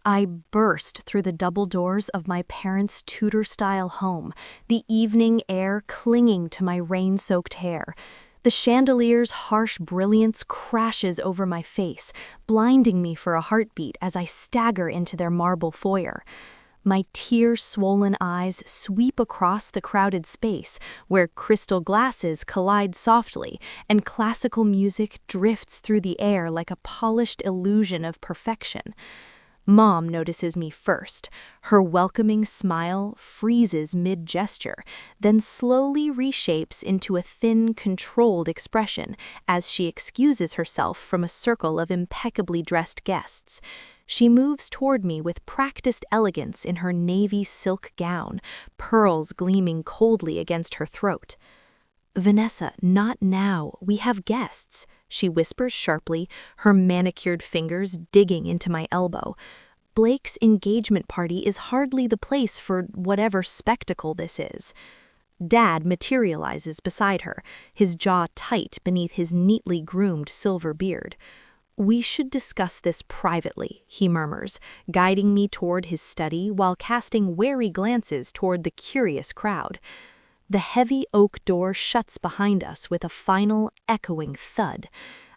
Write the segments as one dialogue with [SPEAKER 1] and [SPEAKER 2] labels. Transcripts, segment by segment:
[SPEAKER 1] I burst through the double doors of my parents' Tudor-style home, the evening air clinging to my rain-soaked hair. The chandelier's harsh brilliance crashes over my face, blinding me for a heartbeat as I stagger into their marble foyer. My tear-swollen eyes sweep across the crowded space, where crystal glasses collide softly and classical music drifts through the air like a polished illusion of perfection. Mom notices me first. Her welcoming smile freezes mid-gesture, then slowly reshapes into a thin, controlled expression as she excuses herself from a circle of impeccably dressed guests. She moves toward me with practiced elegance in her navy silk gown, pearls gleaming coldly against her throat. "Vanessa, not now. We have guests," she whispers sharply, her manicured fingers digging into my elbow. "Blake's engagement party is hardly the place for whatever spectacle this is." Dad materializes beside her, his jaw tight beneath his neatly groomed silver beard. "We should discuss this privately," he murmurs, guiding me toward his study while casting wary glances toward the curious crowd. The heavy oak door shuts behind us with a final, echoing thud.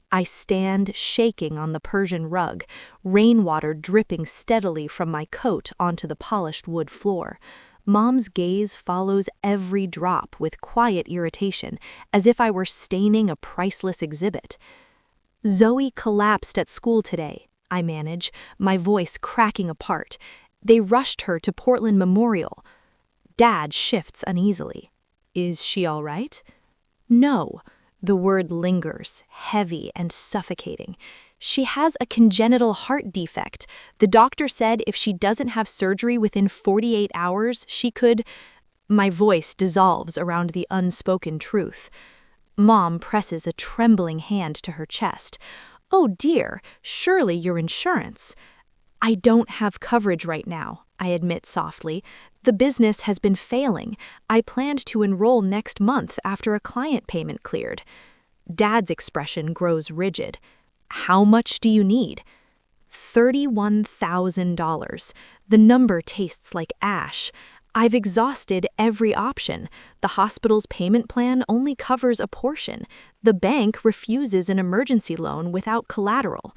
[SPEAKER 1] I stand shaking on the Persian rug, rainwater dripping steadily from my coat onto the polished wood floor. Mom's gaze follows every drop with quiet irritation, as if I were staining a priceless exhibit. "Zoe collapsed at school today," I manage, my voice cracking apart. "They rushed her to Portland Memorial." Dad shifts uneasily. "Is she all right?" "No." The word lingers, heavy and suffocating. "She has a congenital heart defect. The doctor said if she doesn't have surgery within 48 hours, she could—" My voice dissolves around the unspoken truth. Mom presses a trembling hand to her chest. "Oh dear, surely your insurance." "I don't have coverage right now," I admit softly. "The business has been failing. I planned to enroll next month after a client payment cleared." Dad's expression grows rigid. "How much do you need?" $31,000. The number tastes like ash. "I've exhausted every option. The hospital's payment plan only covers a portion. The bank refuses an emergency loan without collateral."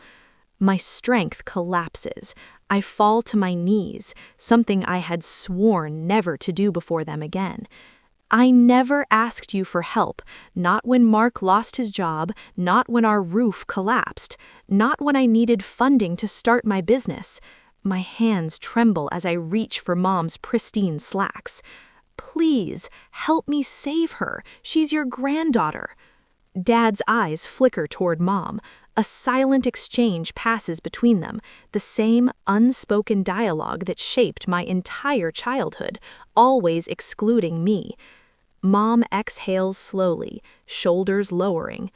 [SPEAKER 1] My strength collapses. I fall to my knees, something I had sworn never to do before them again. "I never asked you for help, not when Mark lost his job, not when our roof collapsed, not when I needed funding to start my business." My hands tremble as I reach for Mom's pristine slacks. "Please, help me save her. She's your granddaughter." Dad's eyes flicker toward Mom. A silent exchange passes between them, the same unspoken dialogue that shaped my entire childhood, always excluding me. Mom exhales slowly, shoulders lowering.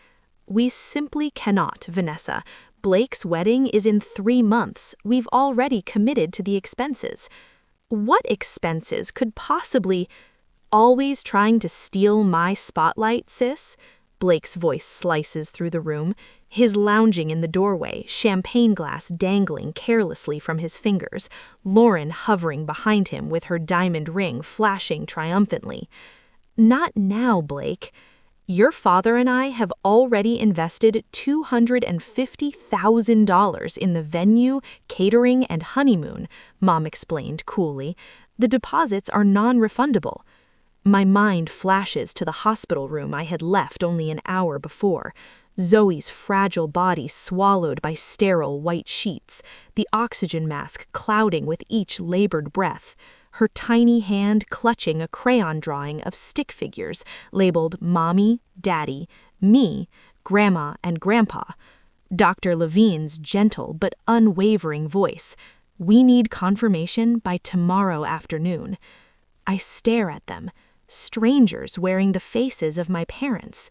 [SPEAKER 1] "We simply cannot, Vanessa. Blake's wedding is in 3 months. We've already committed to the expenses." "What expenses could possibly—" "Always trying to steal my spotlight, sis?" Blake's voice slices through the room, his lounging in the doorway, champagne glass dangling carelessly from his fingers, Lauren hovering behind him with her diamond ring flashing triumphantly. "Not now, Blake. Your father and I have already invested $250,000 in the venue, catering, and honeymoon," Mom explained coolly. "The deposits are non-refundable." My mind flashes to the hospital room I had left only an hour before. Zoe's fragile body swallowed by sterile white sheets, the oxygen mask clouding with each labored breath, her tiny hand clutching a crayon drawing of stick figures labeled Mommy, Daddy, me, Grandma, and Grandpa. Dr. Levine's gentle but unwavering voice. "We need confirmation by tomorrow afternoon." I stare at them, strangers wearing the faces of my parents.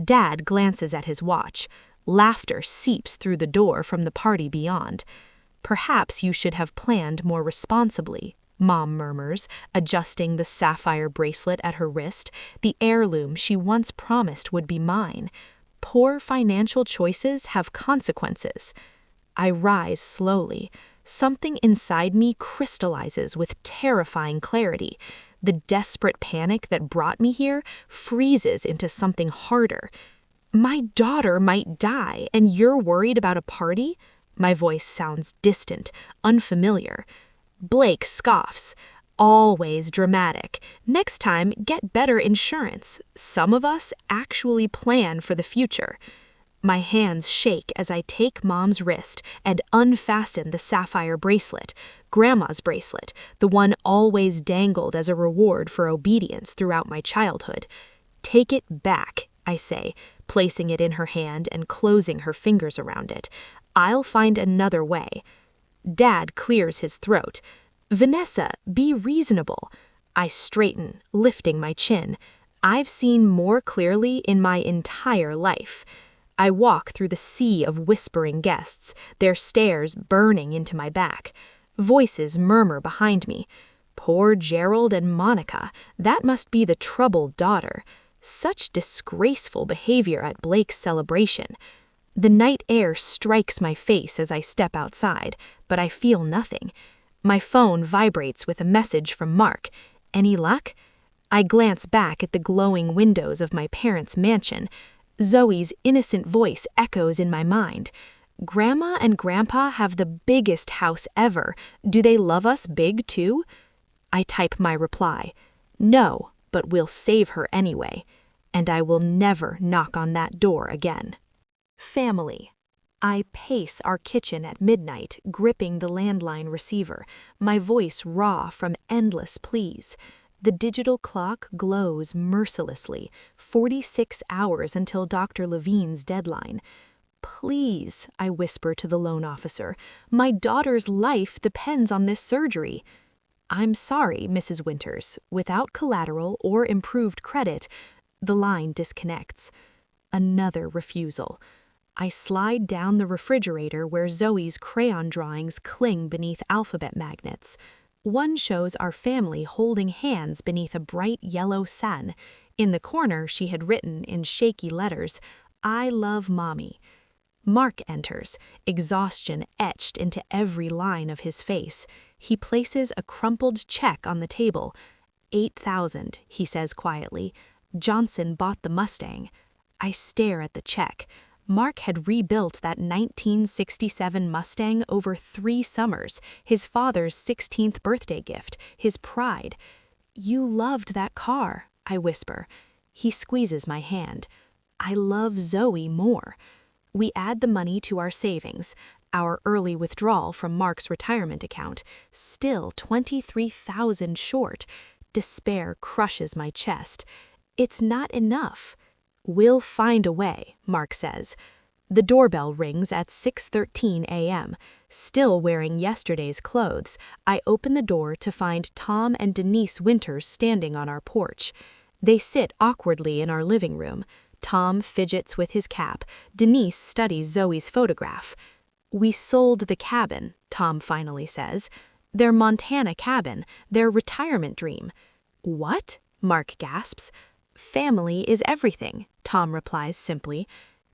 [SPEAKER 1] Dad glances at his watch. Laughter seeps through the door from the party beyond. "Perhaps you should have planned more responsibly," Mom murmurs, adjusting the sapphire bracelet at her wrist, the heirloom she once promised would be mine. "Poor financial choices have consequences." I rise slowly. something inside me crystallizes with terrifying clarity. The desperate panic that brought me here freezes into something harder. My daughter might die, and you're worried about a party? My voice sounds distant, unfamiliar. Blake scoffs. Always dramatic. Next time, get better insurance. Some of us actually plan for the future. My hands shake as I take Mom's wrist and unfasten the sapphire bracelet, Grandma's bracelet, the one always dangled as a reward for obedience throughout my childhood. Take it back, I say, placing it in her hand and closing her fingers around it. I'll find another way. Dad clears his throat. Vanessa, be reasonable. I straighten, lifting my chin. I've seen more clearly in my entire life. I walk through the sea of whispering guests, their stares burning into my back. Voices murmur behind me. Poor Gerald and Monica, that must be the troubled daughter. Such disgraceful behavior at Blake's celebration. The night air strikes my face as I step outside, but I feel nothing. My phone vibrates with a message from Mark. Any luck? I glance back at the glowing windows of my parents' mansion. Zoe's innocent voice echoes in my mind. Grandma and Grandpa have the biggest house ever. Do they love us big too? I type my reply. No, but we'll save her anyway. And I will never knock on that door again. Family. I pace our kitchen at midnight, gripping the landline receiver, my voice raw from endless pleas. The digital clock glows mercilessly, 46 hours until Dr. Levine's deadline. Please, I whisper to the loan officer, my daughter's life depends on this surgery. I'm sorry, Mrs. Winters, without collateral or improved credit. The line disconnects. Another refusal. I slide down the refrigerator where Zoe's crayon drawings cling beneath alphabet magnets. One shows our family holding hands beneath a bright yellow sun. In the corner, she had written in shaky letters, I love Mommy. Mark enters, exhaustion etched into every line of his face. He places a crumpled check on the table. $8,000, he says quietly. Johnson bought the Mustang. I stare at the check. Mark had rebuilt that 1967 Mustang over 3 summers, his father's 16th birthday gift, his pride. You loved that car, I whisper. He squeezes my hand. I love Zoe more. We add the money to our savings, our early withdrawal from Mark's retirement account, still $23,000 short. Despair crushes my chest. It's not enough. We'll find a way, Mark says. The doorbell rings at 6:13 a.m. Still wearing yesterday's clothes, I open the door to find Tom and Denise Winters standing on our porch. They sit awkwardly in our living room. Tom fidgets with his cap. Denise studies Zoe's photograph. We sold the cabin, Tom finally says. Their Montana cabin, their retirement dream. What? Mark gasps. Family is everything, Tom replies simply.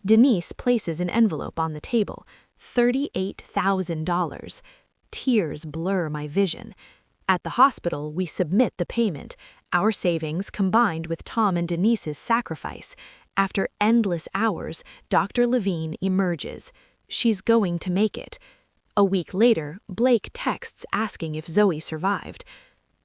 [SPEAKER 1] Denise places an envelope on the table. $38,000. Tears blur my vision. At the hospital, we submit the payment, our savings combined with Tom and Denise's sacrifice. After endless hours, Dr. Levine emerges. She's going to make it. A week later, Blake texts asking if Zoe survived.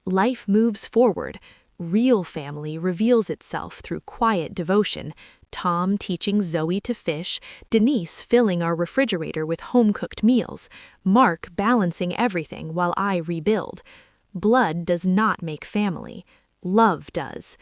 [SPEAKER 1] Life moves forward. Real family reveals itself through quiet devotion. Tom teaching Zoe to fish, Denise filling our refrigerator with home-cooked meals, Mark balancing everything while I rebuild. Blood does not make family. Love does.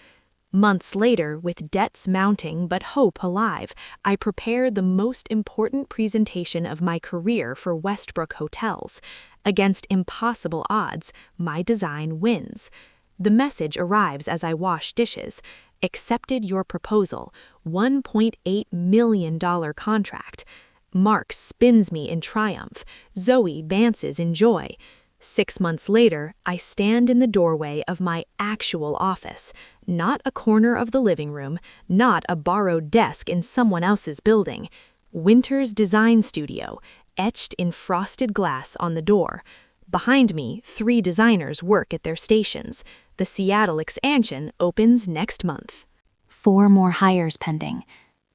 [SPEAKER 1] Months later, with debts mounting but hope alive, I prepare the most important presentation of my career for Westbrook Hotels. Against impossible odds, my design wins. The message arrives as I wash dishes. Accepted your proposal, $1.8 million contract. Mark spins me in triumph. Zoe dances in joy. 6 months later, I stand in the doorway of my actual office. Not a corner of the living room, not a borrowed desk in someone else's building. Winters Design Studio.
[SPEAKER 2] etched in frosted glass on the door. Behind me, 3 designers work at their stations. The Seattle expansion opens next month.
[SPEAKER 1] 4 more hires pending.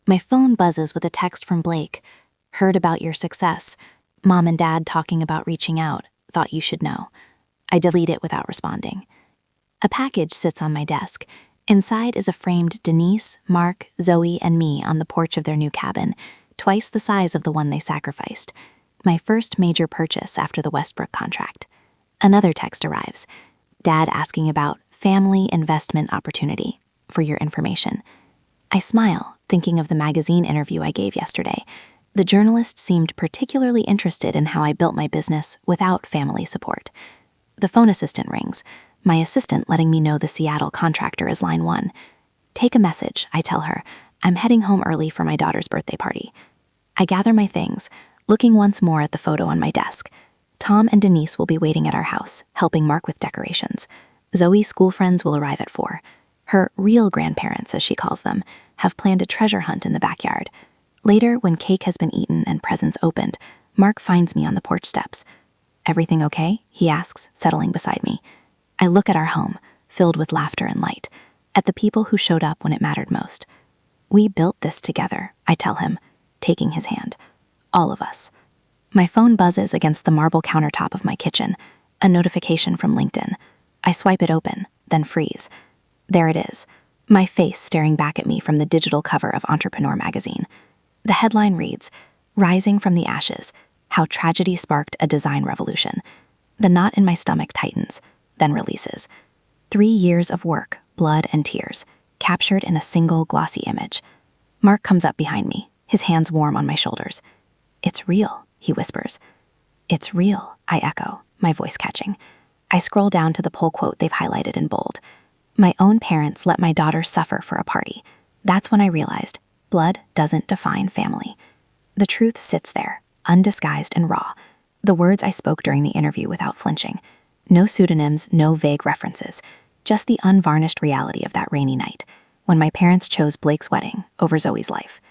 [SPEAKER 1] My phone buzzes with a text from Blake. Heard about your success. Mom and Dad talking about reaching out. Thought you should know. I delete it without responding. A package sits on my desk. Inside is a framed Denise, Mark, Zoe, and me on the porch of their new cabin, twice the size of the one they sacrificed. My first major purchase after the Westbrook contract. Another text arrives. Dad asking about family investment opportunity. For your information. I smile, thinking of the magazine interview I gave yesterday. The journalist seemed particularly interested in how I built my business without family support. The phone assistant rings, my assistant letting me know the Seattle contractor is line 1. Take a message, I tell her. I'm heading home early for my daughter's birthday party. I gather my things, looking once more at the photo on my desk. Tom and Denise will be waiting at our house, helping Mark with decorations. Zoe's school friends will arrive at 4. Her real grandparents, as she calls them, have planned a treasure hunt in the backyard. Later, when cake has been eaten and presents opened, Mark finds me on the porch steps. Everything okay? He asks, settling beside me. I look at our home, filled with laughter and light, at the people who showed up when it mattered most. We built this together, I tell him, taking his hand. All of us. My phone buzzes against the marble countertop of my kitchen, a notification from LinkedIn. I swipe it open, then freeze. There it is, my face staring back at me from the digital cover of Entrepreneur magazine. The headline reads, "Rising from the Ashes, How Tragedy Sparked a Design Revolution." The knot in my stomach tightens, then releases. 3 years of work, blood and tears, captured in a single glossy image. Mark comes up behind me, his hands warm on my shoulders. "It's real," he whispers. "It's real," I echo, my voice catching. I scroll down to the pull quote they've highlighted in bold. My own parents let my daughter suffer for a party. That's when I realized blood doesn't define family. The truth sits there, undisguised and raw. The words I spoke during the interview without flinching. No pseudonyms, no vague references. Just the unvarnished reality of that rainy night, when my parents chose Blake's wedding over Zoe's life.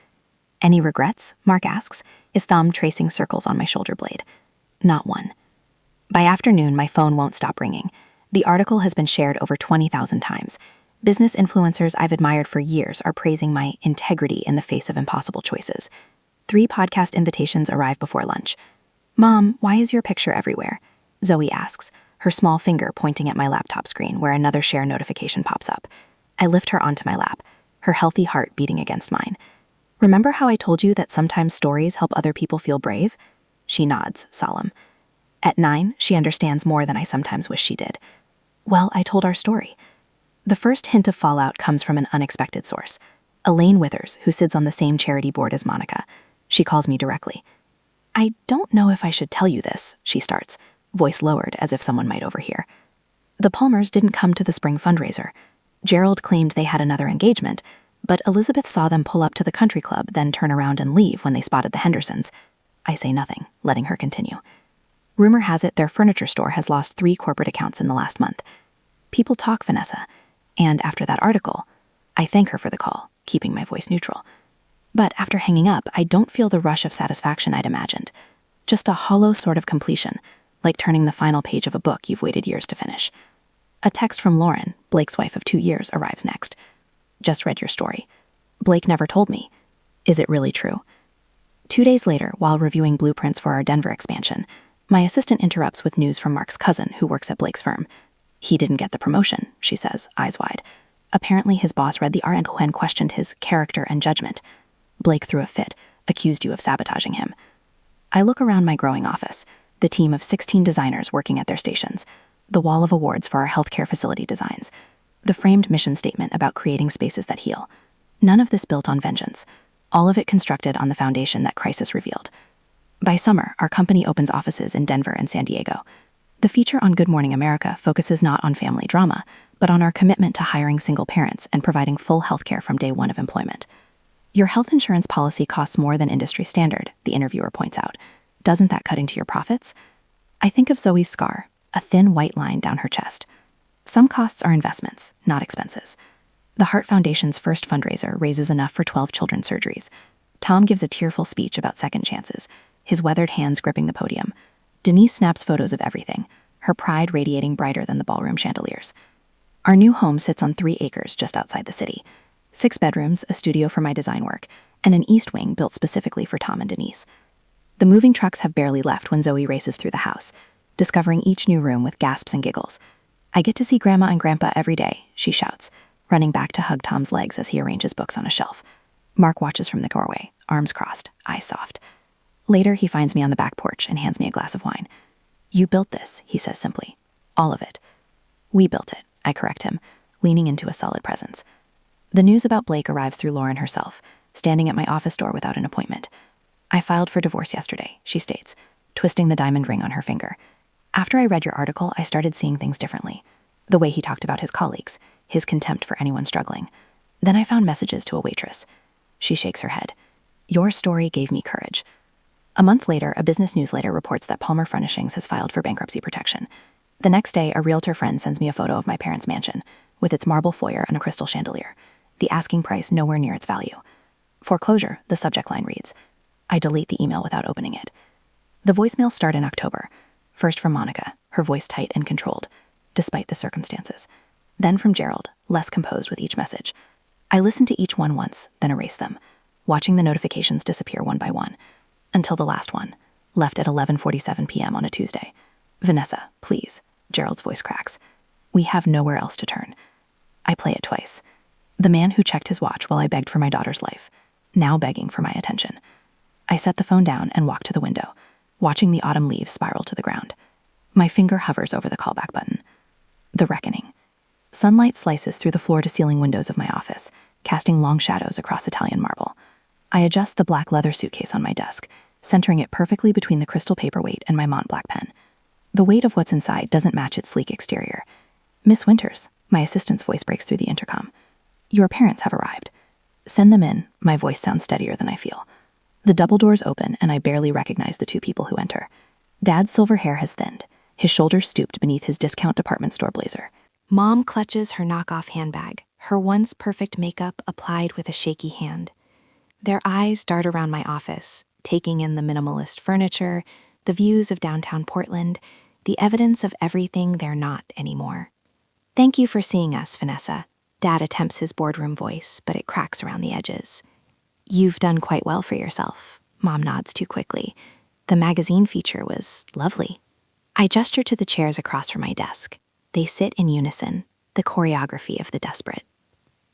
[SPEAKER 1] "Any regrets?" Mark asks, his thumb tracing circles on my shoulder blade. Not one. By afternoon, my phone won't stop ringing. The article has been shared over 20,000 times. Business influencers I've admired for years are praising my integrity in the face of impossible choices. 3 podcast invitations arrive before lunch. "Mom, why is your picture everywhere?" Zoe asks, her small finger pointing at my laptop screen where another share notification pops up. I lift her onto my lap, her healthy heart beating against mine. "Remember how I told you that sometimes stories help other people feel brave?" She nods, solemn. At 9, she understands more than I sometimes wish she did. Well, I told our story. The first hint of fallout comes from an unexpected source. Elaine Withers, who sits on the same charity board as Monica. She calls me directly. "I don't know if I should tell you this," she starts, voice lowered as if someone might overhear. "The Palmers didn't come to the spring fundraiser. Gerald claimed they had another engagement, but Elizabeth saw them pull up to the country club, then turn around and leave when they spotted the Hendersons." I say nothing, letting her continue. "Rumor has it their furniture store has lost 3 corporate accounts in the last month. People talk, Vanessa. And after that article," I thank her for the call, keeping my voice neutral. "But after hanging up, I don't feel the rush of satisfaction I'd imagined. Just a hollow sort of completion, like turning the final page of a book you've waited years to finish." A text from Lauren, Blake's wife of 2 years, arrives next. "Just read your story. Blake never told me. Is it really true?" 2 days later, while reviewing blueprints for our Denver expansion, my assistant interrupts with news from Mark's cousin, who works at Blake's firm. "He didn't get the promotion," she says, eyes wide. "Apparently his boss read the article and questioned his character and judgment. Blake threw a fit, accused you of sabotaging him." I look around my growing office, the team of 16 designers working at their stations, the wall of awards for our healthcare facility designs, the framed mission statement about creating spaces that heal. None of this built on vengeance, all of it constructed on the foundation that crisis revealed. By summer, our company opens offices in Denver and San Diego. The feature on Good Morning America focuses not on family drama, but on our commitment to hiring single parents and providing full healthcare from day 1 of employment. "Your health insurance policy costs more than industry standard," the interviewer points out. "Doesn't that cut into your profits?" I think of Zoe's scar, a thin white line down her chest. Some costs are investments, not expenses. The Heart Foundation's first fundraiser raises enough for 12 children's surgeries. Tom gives a tearful speech about second chances, his weathered hands gripping the podium. Denise snaps photos of everything, her pride radiating brighter than the ballroom chandeliers. Our new home sits on 3 acres just outside the city. 6 bedrooms, a studio for my design work, and an east wing built specifically for Tom and Denise. The moving trucks have barely left when Zoe races through the house, discovering each new room with gasps and giggles. "I get to see Grandma and Grandpa every day," she shouts, running back to hug Tom's legs as he arranges books on a shelf. Mark watches from the doorway, arms crossed, eyes soft. Later, he finds me on the back porch and hands me a glass of wine. "You built this," he says simply. "All of it." "We built it," I correct him, leaning into a solid presence. The news about Blake arrives through Lauren herself, standing at my office door without an appointment. "I filed for divorce yesterday," she states, twisting the diamond ring on her finger. "After I read your article, I started seeing things differently. The way he talked about his colleagues, his contempt for anyone struggling. Then I found messages to a waitress." She shakes her head. "Your story gave me courage." A month later, a business newsletter reports that Palmer Furnishings has filed for bankruptcy protection. The next day, a realtor friend sends me a photo of my parents' mansion, with its marble foyer and a crystal chandelier, the asking price nowhere near its value. "Foreclosure," the subject line reads. I delete the email without opening it. The voicemails start in October, first from Monica, her voice tight and controlled, despite the circumstances. Then from Gerald, less composed with each message. I listen to each one once, then erase them, watching the notifications disappear one by one, until the last one, left at 11:47 p.m. on a Tuesday. "Vanessa, please," Gerald's voice cracks. "We have nowhere else to turn." I play it twice. The man who checked his watch while I begged for my daughter's life, now begging for my attention. I set the phone down and walk to the window, watching the autumn leaves spiral to the ground. My finger hovers over the callback button. The reckoning. Sunlight slices through the floor-to-ceiling windows of my office, casting long shadows across Italian marble. I adjust the black leather suitcase on my desk, centering it perfectly between the crystal paperweight and my Mont Black pen. The weight of what's inside doesn't match its sleek exterior. "Miss Winters," my assistant's voice breaks through the intercom. "Your parents have arrived." "Send them in," my voice sounds steadier than I feel. The double doors open, and I barely recognize the 2 people who enter. Dad's silver hair has thinned, his shoulders stooped beneath his discount department store blazer. Mom clutches her knockoff handbag, her once perfect makeup applied with a shaky hand. Their eyes dart around my office, taking in the minimalist furniture, the views of downtown Portland, the evidence of everything they're not anymore. "Thank you for seeing us, Vanessa." Dad attempts his boardroom voice, but it cracks around the edges. "You've done quite well for yourself." Mom nods too quickly. "The magazine feature was lovely." I gesture to the chairs across from my desk. They sit in unison, the choreography of the desperate.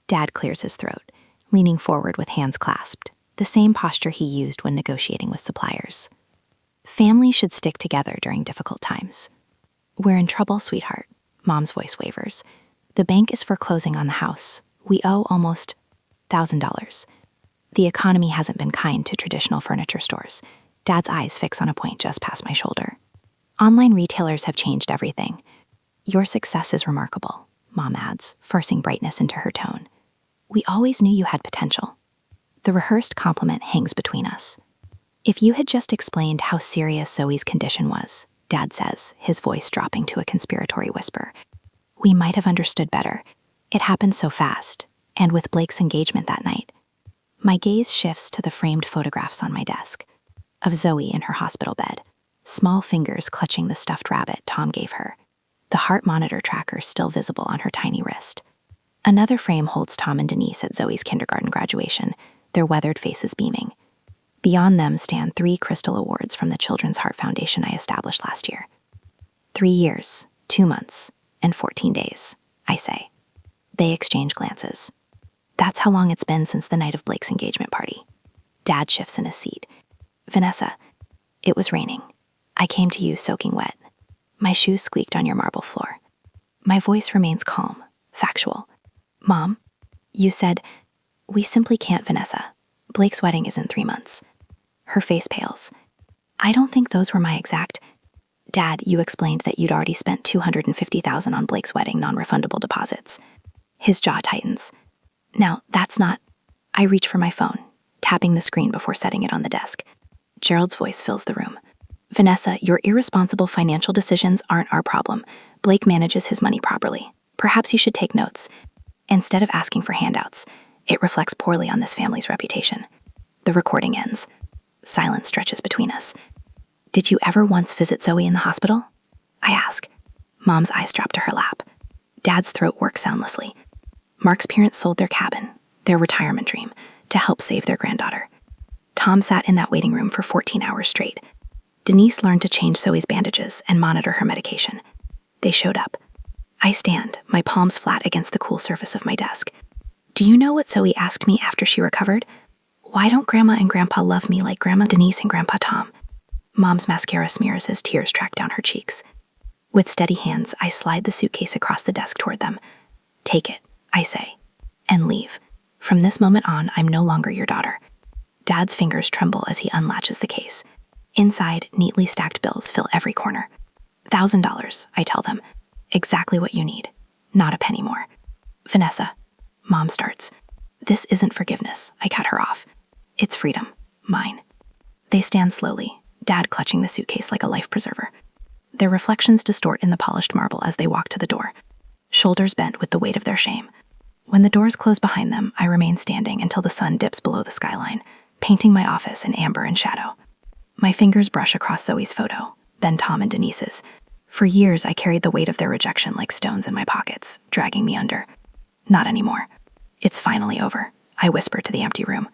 [SPEAKER 1] Dad clears his throat, leaning forward with hands clasped, the same posture he used when negotiating with suppliers. "Family should stick together during difficult times." "We're in trouble, sweetheart." Mom's voice wavers. "The bank is foreclosing on the house. We owe almost $1,000. The economy hasn't been kind to traditional furniture stores." Dad's eyes fix on a point just past my shoulder. "Online retailers have changed everything." "Your success is remarkable," Mom adds, forcing brightness into her tone. "We always knew you had potential." The rehearsed compliment hangs between us. "If you had just explained how serious Zoe's condition was," Dad says, his voice dropping to a conspiratory whisper, "we might have understood better. It happened so fast, and with Blake's engagement that night." My gaze shifts to the framed photographs on my desk, of Zoe in her hospital bed, small fingers clutching the stuffed rabbit Tom gave her, the heart monitor tracker still visible on her tiny wrist. Another frame holds Tom and Denise at Zoe's kindergarten graduation, their weathered faces beaming. Beyond them stand 3 crystal awards from the Children's Heart Foundation I established last year. 3 years, 2 months, and 14 days, I say. They exchange glances. That's how long it's been since the night of Blake's engagement party. Dad shifts in his seat. "Vanessa, it was raining. I came to you soaking wet. My shoes squeaked on your marble floor." My voice remains calm, factual. "Mom, you said, we simply can't, Vanessa. Blake's wedding is in 3 months." Her face pales. "I don't think those were my exact..." "Dad, you explained that you'd already spent $250,000 on Blake's wedding non-refundable deposits." His jaw tightens. "Now, that's not..." I reach for my phone, tapping the screen before setting it on the desk. Gerald's voice fills the room. "Vanessa, your irresponsible financial decisions aren't our problem. Blake manages his money properly. Perhaps you should take notes. Instead of asking for handouts, it reflects poorly on this family's reputation." The recording ends. Silence stretches between us. Did you ever once visit Zoe in the hospital? I ask. Mom's eyes drop to her lap. Dad's throat works soundlessly. Mark's parents sold their cabin, their retirement dream, to help save their granddaughter. Tom sat in that waiting room for 14 hours straight. Denise learned to change Zoe's bandages and monitor her medication. They showed up. I stand, my palms flat against the cool surface of my desk. Do you know what Zoe asked me after she recovered? Why don't Grandma and Grandpa love me like Grandma Denise and Grandpa Tom? Mom's mascara smears as tears track down her cheeks. With steady hands, I slide the suitcase across the desk toward them. Take it, I say, and leave. From this moment on, I'm no longer your daughter. Dad's fingers tremble as he unlatches the case. Inside, neatly stacked bills fill every corner. $1,000, I tell them. Exactly what you need. Not a penny more. Vanessa, Mom starts. This isn't forgiveness, I cut her off. It's freedom. Mine. They stand slowly, Dad clutching the suitcase like a life preserver. Their reflections distort in the polished marble as they walk to the door, shoulders bent with the weight of their shame. When the doors close behind them, I remain standing until the sun dips below the skyline, painting my office in amber and shadow. My fingers brush across Zoe's photo, then Tom and Denise's. For years, I carried the weight of their rejection like stones in my pockets, dragging me under. Not anymore. It's finally over, I whisper to the empty room.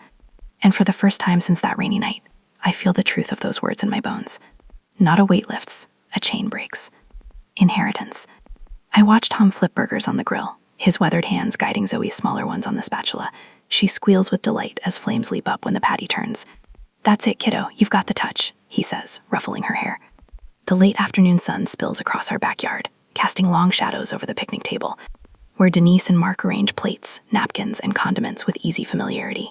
[SPEAKER 1] And for the first time since that rainy night, I feel the truth of those words in my bones. Not a weight lifts, a chain breaks. Inheritance. I watch Tom flip burgers on the grill, his weathered hands guiding Zoe's smaller ones on the spatula. She squeals with delight as flames leap up when the patty turns. That's it, kiddo, you've got the touch, he says, ruffling her hair. The late afternoon sun spills across our backyard, casting long shadows over the picnic table, where Denise and Mark arrange plates, napkins, and condiments with easy familiarity.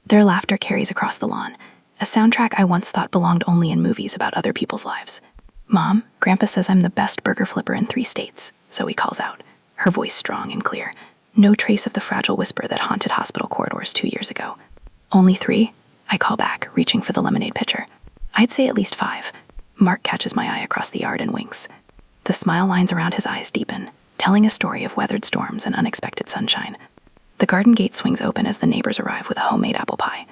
[SPEAKER 1] Their laughter carries across the lawn, a soundtrack I once thought belonged only in movies about other people's lives. Mom, Grandpa says I'm the best burger flipper in 3 states, Zoe calls out, her voice strong and clear. No trace of the fragile whisper that haunted hospital corridors 2 years ago. Only 3? I call back, reaching for the lemonade pitcher. I'd say at least 5. Mark catches my eye across the yard and winks. The smile lines around his eyes deepen, telling a story of weathered storms and unexpected sunshine. The garden gate swings open as the neighbors arrive with a homemade apple pie.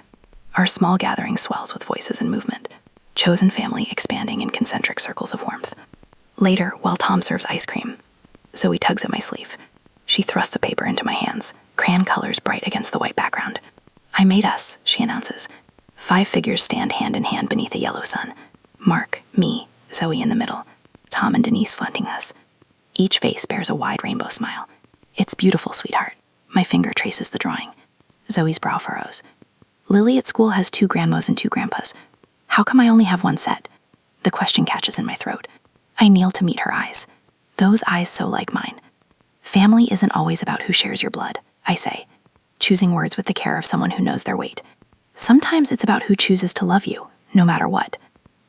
[SPEAKER 1] Our small gathering swells with voices and movement, chosen family expanding in concentric circles of warmth. Later, while Tom serves ice cream, Zoe tugs at my sleeve. She thrusts a paper into my hands, crayon colors bright against the white background. I made us, she announces. 5 figures stand hand in hand beneath a yellow sun. Mark, me, Zoe in the middle, Tom and Denise fronting us. Each face bears a wide rainbow smile. It's beautiful, sweetheart. My finger traces the drawing. Zoe's brow furrows. Lily at school has 2 grandmas and 2 grandpas. How come I only have 1 set? The question catches in my throat. I kneel to meet her eyes. Those eyes so like mine. Family isn't always about who shares your blood, I say, choosing words with the care of someone who knows their weight. Sometimes it's about who chooses to love you, no matter what.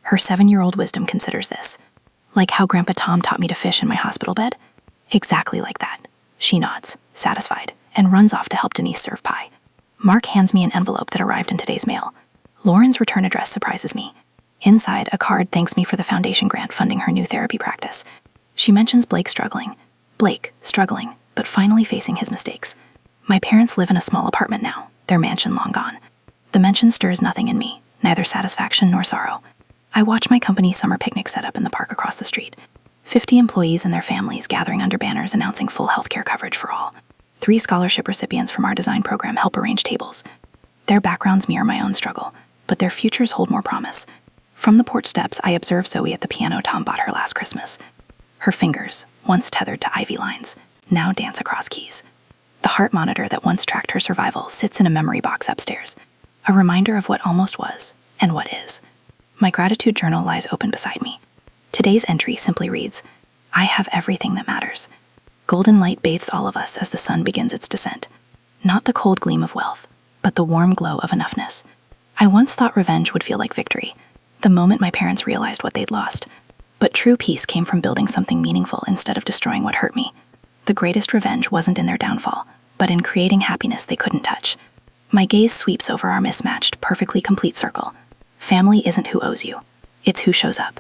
[SPEAKER 1] Her 7-year-old wisdom considers this. Like how Grandpa Tom taught me to fish in my hospital bed? Exactly like that. She nods, satisfied, and runs off to help Denise serve pie. Mark hands me an envelope that arrived in today's mail. Lauren's return address surprises me. Inside, a card thanks me for the foundation grant funding her new therapy practice. She mentions Blake, struggling, but finally facing his mistakes. My parents live in a small apartment now, their mansion long gone. The mention stirs nothing in me, neither satisfaction nor sorrow. I watch my company's summer picnic set up in the park across the street. 50 employees and their families gathering under banners announcing full healthcare coverage for all. 3 scholarship recipients from our design program help arrange tables. Their backgrounds mirror my own struggle, but their futures hold more promise. From the porch steps, I observe Zoe at the piano Tom bought her last Christmas. Her fingers, once tethered to ivy lines, now dance across keys. The heart monitor that once tracked her survival sits in a memory box upstairs, a reminder of what almost was and what is. My gratitude journal lies open beside me. Today's entry simply reads, I have everything that matters. Golden light bathes all of us as the sun begins its descent. Not the cold gleam of wealth, but the warm glow of enoughness. I once thought revenge would feel like victory, the moment my parents realized what they'd lost. But true peace came from building something meaningful instead of destroying what hurt me. The greatest revenge wasn't in their downfall, but in creating happiness they couldn't touch. My gaze sweeps over our mismatched, perfectly complete circle. Family isn't who owes you. It's who shows up.